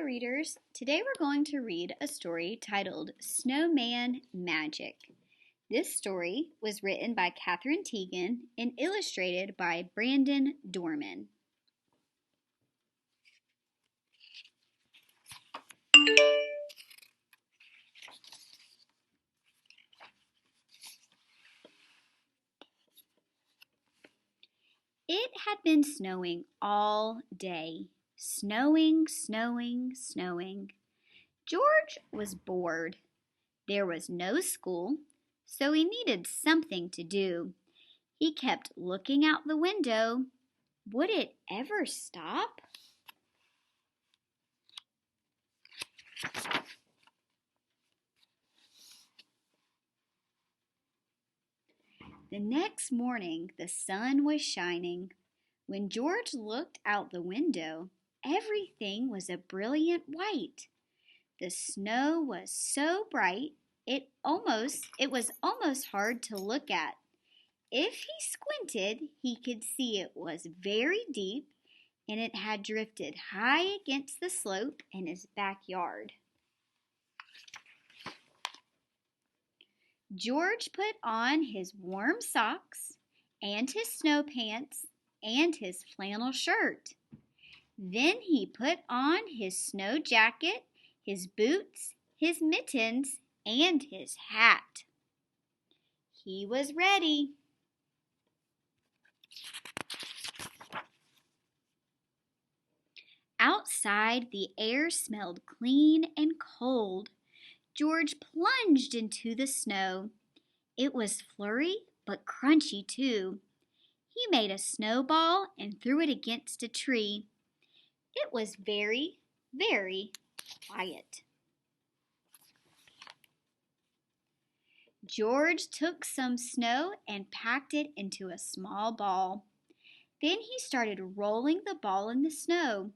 readers. Today we're going to read a story titled Snowman Magic. This story was written by Katherine Tegan and illustrated by Brandon Dorman. It had been snowing all day. Snowing, snowing, snowing. George was bored. There was no school, so he needed something to do. He kept looking out the window. Would it ever stop? The next morning, the sun was shining. When George looked out the window, everything was a brilliant white. The snow was so bright, it was almost hard to look at. If he squinted, he could see it was very deep and it had drifted high against the slope in his backyard. George put on his warm socks and his snow pants and his flannel shirt. Then he put on his snow jacket, his boots, his mittens, and his hat. He was ready. Outside, the air smelled clean and cold. George plunged into the snow. It was flurry, but crunchy too. He made a snowball and threw it against a tree. It was very, very quiet. George took some snow and packed it into a small ball. Then he started rolling the ball in the snow.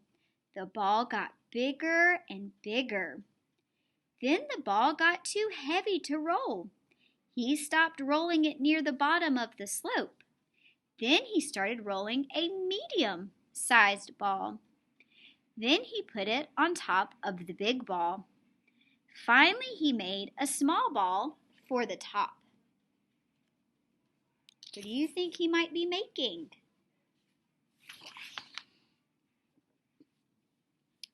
The ball got bigger and bigger. Then the ball got too heavy to roll. He stopped rolling it near the bottom of the slope. Then he started rolling a medium-sized ball. Then he put it on top of the big ball. Finally, he made a small ball for the top. What do you think he might be making?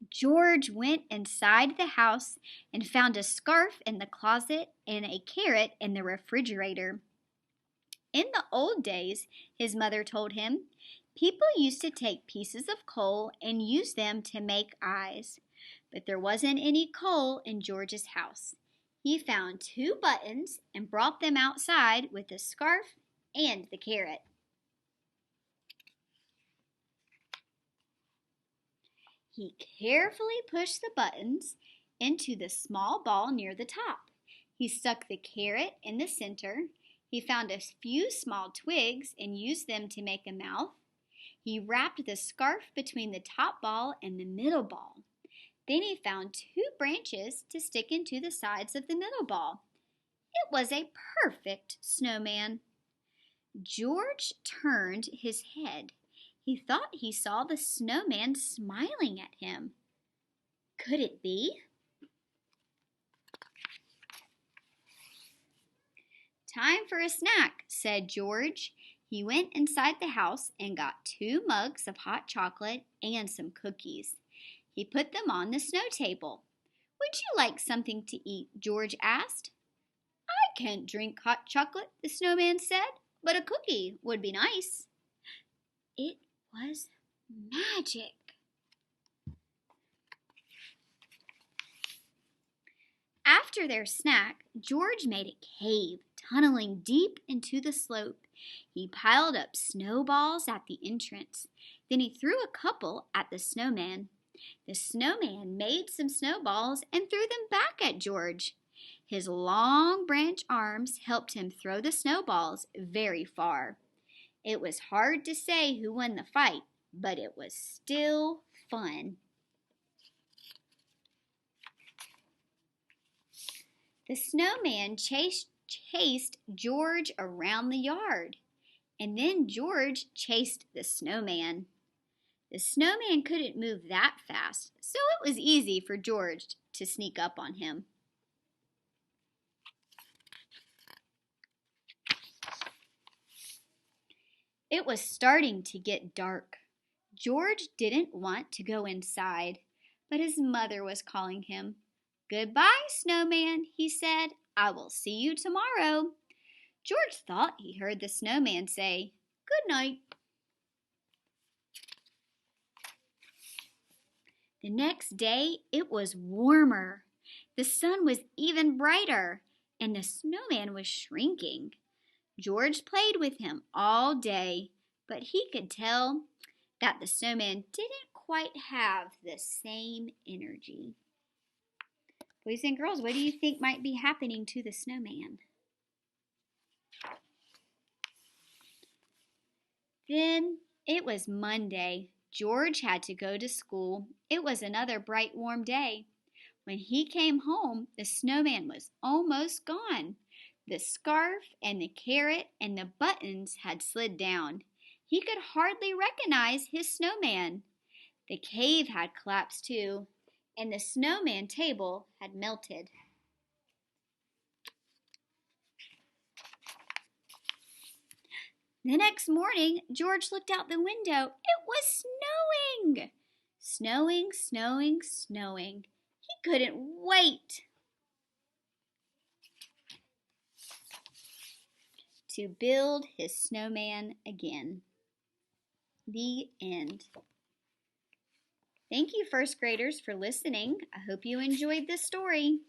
George went inside the house and found a scarf in the closet and a carrot in the refrigerator. In the old days, his mother told him, people used to take pieces of coal and use them to make eyes. But there wasn't any coal in George's house. He found 2 buttons and brought them outside with the scarf and the carrot. He carefully pushed the buttons into the small ball near the top. He stuck the carrot in the center. He found a few small twigs and used them to make a mouth. He wrapped the scarf between the top ball and the middle ball. Then he found 2 branches to stick into the sides of the middle ball. It was a perfect snowman. George turned his head. He thought he saw the snowman smiling at him. Could it be? Time for a snack, said George. He went inside the house and got 2 mugs of hot chocolate and some cookies. He put them on the snow table. Would you like something to eat? George asked. I can't drink hot chocolate, the snowman said, but a cookie would be nice. It was magic. After their snack, George made a cave, tunneling deep into the slope. He piled up snowballs at the entrance. Then he threw a couple at the snowman. The snowman made some snowballs and threw them back at George. His long branch arms helped him throw the snowballs very far. It was hard to say who won the fight, but it was still fun. The snowman chased George around the yard, and then George chased the snowman. The snowman couldn't move that fast, so it was easy for George to sneak up on him. It was starting to get dark. George didn't want to go inside, but his mother was calling him. "Goodbye, Snowman," he said. "I will see you tomorrow." George thought he heard the snowman say, "Good night." The next day it was warmer. The sun was even brighter, and the snowman was shrinking. George played with him all day, but he could tell that the snowman didn't quite have the same energy. Boys and girls, what do you think might be happening to the snowman? Then it was Monday. George had to go to school. It was another bright, warm day. When he came home, the snowman was almost gone. The scarf and the carrot and the buttons had slid down. He could hardly recognize his snowman. The cave had collapsed too, and the snowman table had melted. The next morning, George looked out the window. It was snowing! Snowing, snowing, snowing. He couldn't wait to build his snowman again. The end. Thank you, first graders, for listening. I hope you enjoyed this story.